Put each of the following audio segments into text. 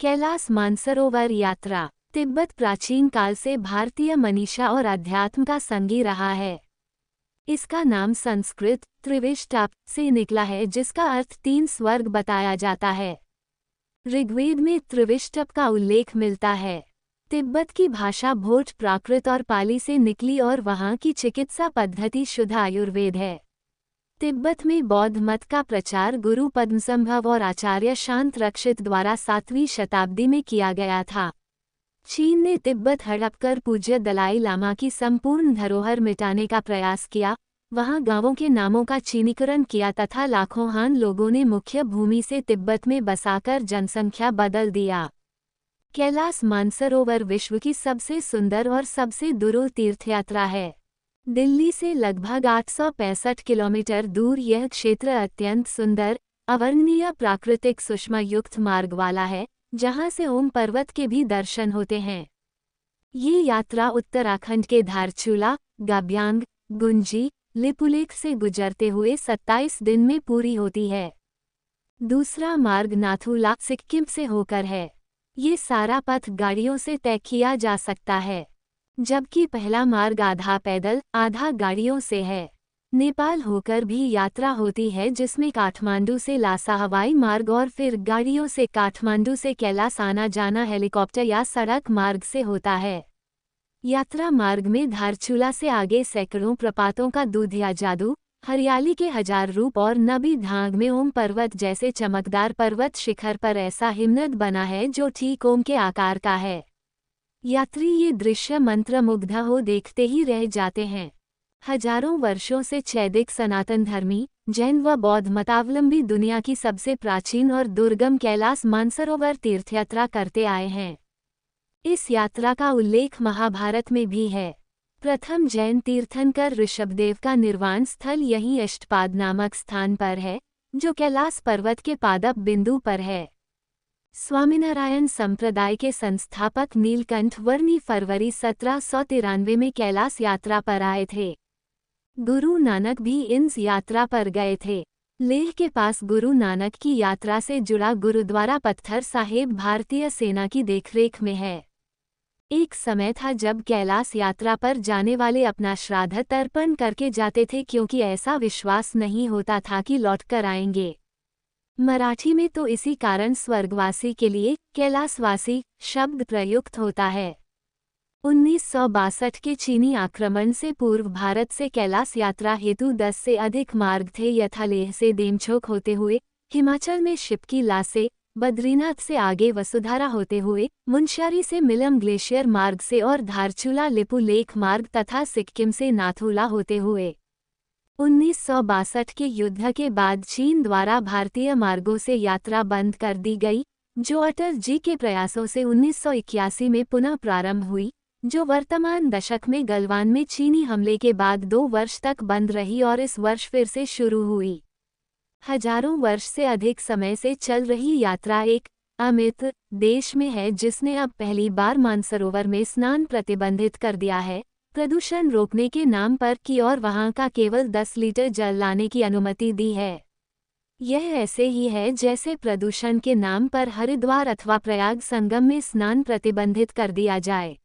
कैलास मानसरोवर यात्रा। तिब्बत प्राचीन काल से भारतीय मनीषा और अध्यात्म का संगी रहा है। इसका नाम संस्कृत त्रिविष्टप से निकला है, जिसका अर्थ 3 स्वर्ग बताया जाता है। ऋग्वेद में त्रिविष्टप का उल्लेख मिलता है। तिब्बत की भाषा भोट प्राकृत और पाली से निकली और वहाँ की चिकित्सा पद्धति शुद्ध आयुर्वेद है। तिब्बत में बौद्ध मत का प्रचार गुरु पद्मसंभव और आचार्य शांत रक्षित द्वारा 7वीं शताब्दी में किया गया था। चीन ने तिब्बत हड़प कर पूज्य दलाई लामा की संपूर्ण धरोहर मिटाने का प्रयास किया। वहां गांवों के नामों का चीनीकरण किया तथा लाखों हान लोगों ने मुख्य भूमि से तिब्बत में बसाकर जनसंख्या बदल दिया। कैलास मानसरोवर विश्व की सबसे सुंदर और सबसे दुरूह तीर्थयात्रा है। दिल्ली से लगभग 865 किलोमीटर दूर यह क्षेत्र अत्यंत सुंदर, अवर्णनीय प्राकृतिक सुषमा युक्त मार्ग वाला है, जहां से ओम पर्वत के भी दर्शन होते हैं। ये यात्रा उत्तराखंड के धारचूला, गाब्यांग, गुंजी, लिपुलेख से गुजरते हुए 27 दिन में पूरी होती है। दूसरा मार्ग नाथुला सिक्किम से होकर है। ये सारा पथ गाड़ियों से तय किया जा सकता है, जबकि पहला मार्ग आधा पैदल आधा गाड़ियों से है। नेपाल होकर भी यात्रा होती है, जिसमें काठमांडू से लासा हवाई मार्ग और फिर गाड़ियों से काठमांडू से कैलास आना जाना हेलीकॉप्टर या सड़क मार्ग से होता है। यात्रा मार्ग में धारचूला से आगे सैकड़ों प्रपातों का दूधिया जादू, हरियाली के 1000 रूप और नबी ढांग में ओम पर्वत जैसे चमकदार पर्वत शिखर पर ऐसा हिमनद बना है जो ठीक ओम के आकार का है। यात्री ये दृश्य मंत्रमुग्ध हो देखते ही रह जाते हैं। हजारों वर्षों से चैदिक सनातन धर्मी, जैन व बौद्ध मतावलंबी दुनिया की सबसे प्राचीन और दुर्गम कैलास मानसरोवर तीर्थयात्रा करते आए हैं। इस यात्रा का उल्लेख महाभारत में भी है। प्रथम जैन तीर्थंकर ऋषभदेव का निर्वाण स्थल यही अष्टपाद नामक स्थान पर है, जो कैलास पर्वत के पादप बिंदु पर है। स्वामीनारायण संप्रदाय के संस्थापक नीलकंठ वर्णी फरवरी 1793 में कैलास यात्रा पर आए थे। गुरु नानक भी इस यात्रा पर गए थे। लेह के पास गुरु नानक की यात्रा से जुड़ा गुरुद्वारा पत्थर साहिब भारतीय सेना की देखरेख में है। एक समय था जब कैलास यात्रा पर जाने वाले अपना श्राद्ध तर्पण करके जाते थे, क्योंकि ऐसा विश्वास नहीं होता था कि लौट कर आएंगे। मराठी में तो इसी कारण स्वर्गवासी के लिए कैलासवासी शब्द प्रयुक्त होता है। 1962 के चीनी आक्रमण से पूर्व भारत से कैलास यात्रा हेतु 10 से अधिक मार्ग थे, यथा लेह से देमछोक होते हुए, हिमाचल में शिपकीला से, बद्रीनाथ से आगे वसुधारा होते हुए, मुनस्यारी से मिलम ग्लेशियर मार्ग से और धारचूला लिपु लेख मार्ग तथा सिक्किम से नाथुला होते हुए। 1962 के युद्ध के बाद चीन द्वारा भारतीय मार्गों से यात्रा बंद कर दी गई, जो अटल जी के प्रयासों से 1981 में पुनः प्रारंभ हुई, जो वर्तमान दशक में गलवान में चीनी हमले के बाद 2 वर्ष तक बंद रही और इस वर्ष फिर से शुरू हुई। हजारों वर्ष से अधिक समय से चल रही यात्रा एक अमित देश में है, जिसने अब पहली बार मानसरोवर में स्नान प्रतिबंधित कर दिया है, प्रदूषण रोकने के नाम पर की, और वहां का केवल 10 लीटर जल लाने की अनुमति दी है। यह ऐसे ही है जैसे प्रदूषण के नाम पर हरिद्वार अथवा प्रयाग संगम में स्नान प्रतिबंधित कर दिया जाए।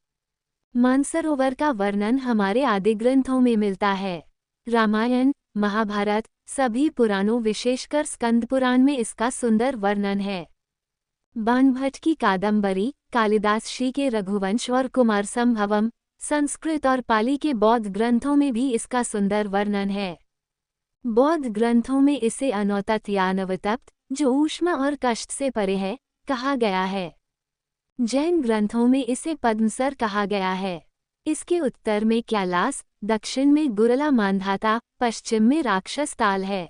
मानसरोवर का वर्णन हमारे आदि ग्रंथों में मिलता है। रामायण, महाभारत, सभी पुराणों विशेषकर स्कंद पुराण में इसका सुंदर वर्णन है। बाणभट्ट की कादंबरी, कालिदास जी के रघुवंश और कुमार संभवम, संस्कृत और पाली के बौद्ध ग्रंथों में भी इसका सुंदर वर्णन है। बौद्ध ग्रंथों में इसे अनौतत या अनवतप्त, जो ऊष्मा और कष्ट से परे है, कहा गया है। जैन ग्रंथों में इसे पद्मसर कहा गया है। इसके उत्तर में कैलास, दक्षिण में गुरला मांधाता, पश्चिम में राक्षस ताल है।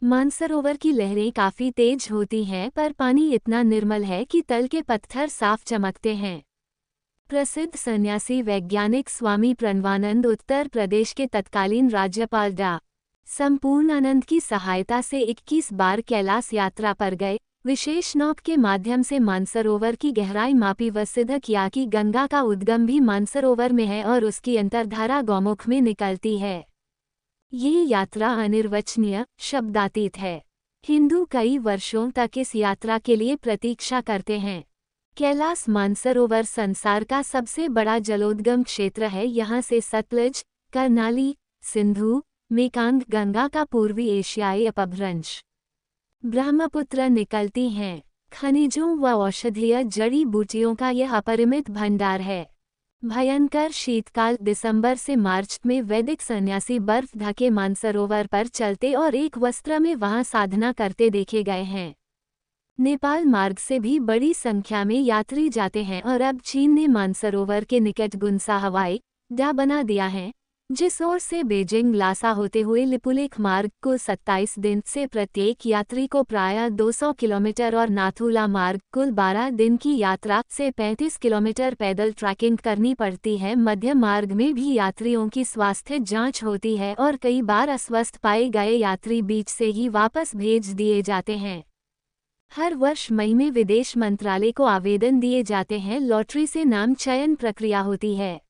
मानसरोवर की लहरें काफी तेज होती हैं, पर पानी इतना निर्मल है कि तल के पत्थर साफ चमकते हैं। प्रसिद्ध सन्यासी वैज्ञानिक स्वामी प्रणवानंद उत्तर प्रदेश के तत्कालीन राज्यपाल डॉ. संपूर्णानंद की सहायता से 21 बार कैलास यात्रा पर गए। विशेष नौक के माध्यम से मानसरोवर की गहराई मापी व सिद्ध किया कि गंगा का उद्गम भी मानसरोवर में है और उसकी अंतर्धारा गौमुख में निकलती है। ये यात्रा अनिर्वचनीय, शब्दातीत है। हिंदू कई वर्षों तक इस यात्रा के लिए प्रतीक्षा करते हैं। कैलास मानसरोवर संसार का सबसे बड़ा जलोद्गम क्षेत्र है। यहाँ से सतलज, कर्नाली, सिंधु, मेकांग गंगा का पूर्वी एशियाई अपभ्रंश ब्रह्मपुत्र निकलती हैं। खनिजों व औषधीय जड़ी बूटियों का यह अपरिमित भंडार है। भयंकर शीतकाल दिसंबर से मार्च में वैदिक सन्यासी बर्फ ढके मानसरोवर पर चलते और एक वस्त्र में वहां साधना करते देखे गए हैं। नेपाल मार्ग से भी बड़ी संख्या में यात्री जाते हैं और अब चीन ने मानसरोवर के निकट गुनसा हवाई अड्डा बना दिया है, जिस ओर से बीजिंग लासा होते हुए लिपुलेख मार्ग को 27 दिन से प्रत्येक यात्री को प्रायः 200 किलोमीटर और नाथुला मार्ग कुल 12 दिन की यात्रा से 35 किलोमीटर पैदल ट्रैकिंग करनी पड़ती है। मध्य मार्ग में भी यात्रियों की स्वास्थ्य जांच होती है और कई बार अस्वस्थ पाए गए यात्री बीच से ही वापस भेज दिए जाते हैं। हर वर्ष मई में विदेश मंत्रालय को आवेदन दिए जाते हैं। लॉटरी से नाम चयन प्रक्रिया होती है।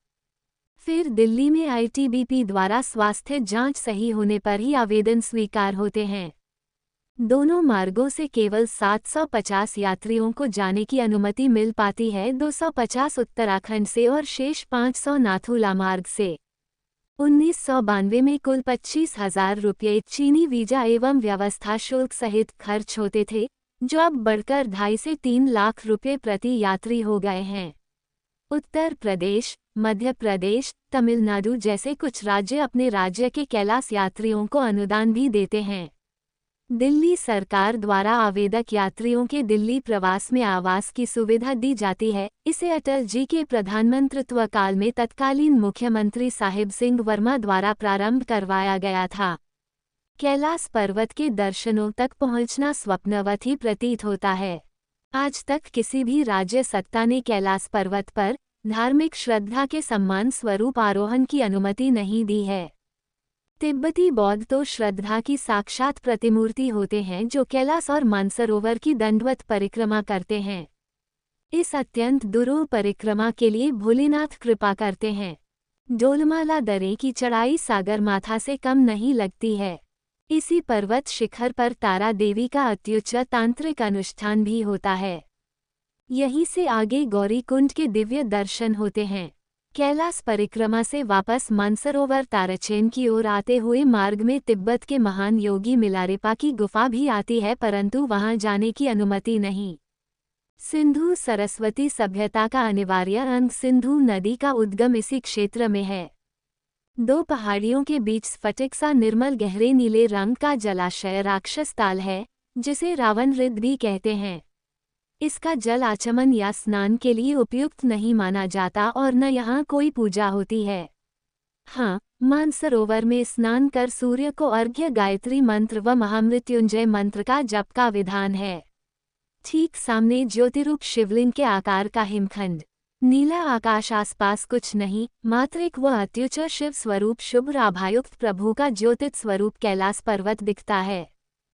फिर दिल्ली में आईटीबीपी द्वारा स्वास्थ्य जांच सही होने पर ही आवेदन स्वीकार होते हैं। दोनों मार्गों से केवल 750 यात्रियों को जाने की अनुमति मिल पाती है, 250 उत्तराखंड से और शेष 500 नाथुला मार्ग से। 1992 में कुल 25,000 रुपये चीनी वीजा एवं व्यवस्था शुल्क सहित खर्च होते थे, जो अब बढ़कर 2.5 से 3 लाख रुपये प्रति यात्री हो गए हैं। उत्तर प्रदेश, मध्य प्रदेश, तमिलनाडु जैसे कुछ राज्य अपने राज्य के कैलाश यात्रियों को अनुदान भी देते हैं। दिल्ली सरकार द्वारा आवेदक यात्रियों के दिल्ली प्रवास में आवास की सुविधा दी जाती है। इसे अटल जी के प्रधानमंत्रित्व काल में तत्कालीन मुख्यमंत्री साहिब सिंह वर्मा द्वारा प्रारंभ करवाया गया था। कैलाश पर्वत के दर्शनों तक पहुंचना स्वप्नवत ही प्रतीत होता है। आज तक किसी भी राज्य सत्ता ने कैलाश पर्वत पर धार्मिक श्रद्धा के सम्मान स्वरूप आरोहण की अनुमति नहीं दी है। तिब्बती बौद्ध तो श्रद्धा की साक्षात प्रतिमूर्ति होते हैं, जो कैलाश और मानसरोवर की दंडवत परिक्रमा करते हैं। इस अत्यंत दुरूह परिक्रमा के लिए भोलेनाथ कृपा करते हैं। डोलमाला दरे की चढ़ाई सागरमाथा से कम नहीं लगती है। इसी पर्वत शिखर पर तारा देवी का अत्युच्च तांत्रिक अनुष्ठान भी होता है। यहीं से आगे गौरीकुंड के दिव्य दर्शन होते हैं। कैलाश परिक्रमा से वापस मानसरोवर ताराचेन की ओर आते हुए मार्ग में तिब्बत के महान योगी मिलारेपा की गुफा भी आती है, परंतु वहां जाने की अनुमति नहीं। सिंधु सरस्वती सभ्यता का अनिवार्य अंग सिंधु नदी का उद्गम इसी क्षेत्र में है। 2 पहाड़ियों के बीच स्फटिक सा निर्मल गहरे नीले रंग का जलाशय राक्षस ताल है, जिसे रावण हृद भी कहते हैं। इसका जल आचमन या स्नान के लिए उपयुक्त नहीं माना जाता और न यहाँ कोई पूजा होती है। हाँ, मानसरोवर में स्नान कर सूर्य को अर्घ्य, गायत्री मंत्र व महामृत्युंजय मंत्र का जप का विधान है। ठीक सामने ज्योतिरूप शिवलिंग के आकार का हिमखंड, नीला आकाश, आसपास कुछ नहीं, मात्र एक व अत्युच्च शिव स्वरूप शुभ्र आभायुक्त प्रभु का ज्योतित स्वरूप कैलाश पर्वत दिखता है।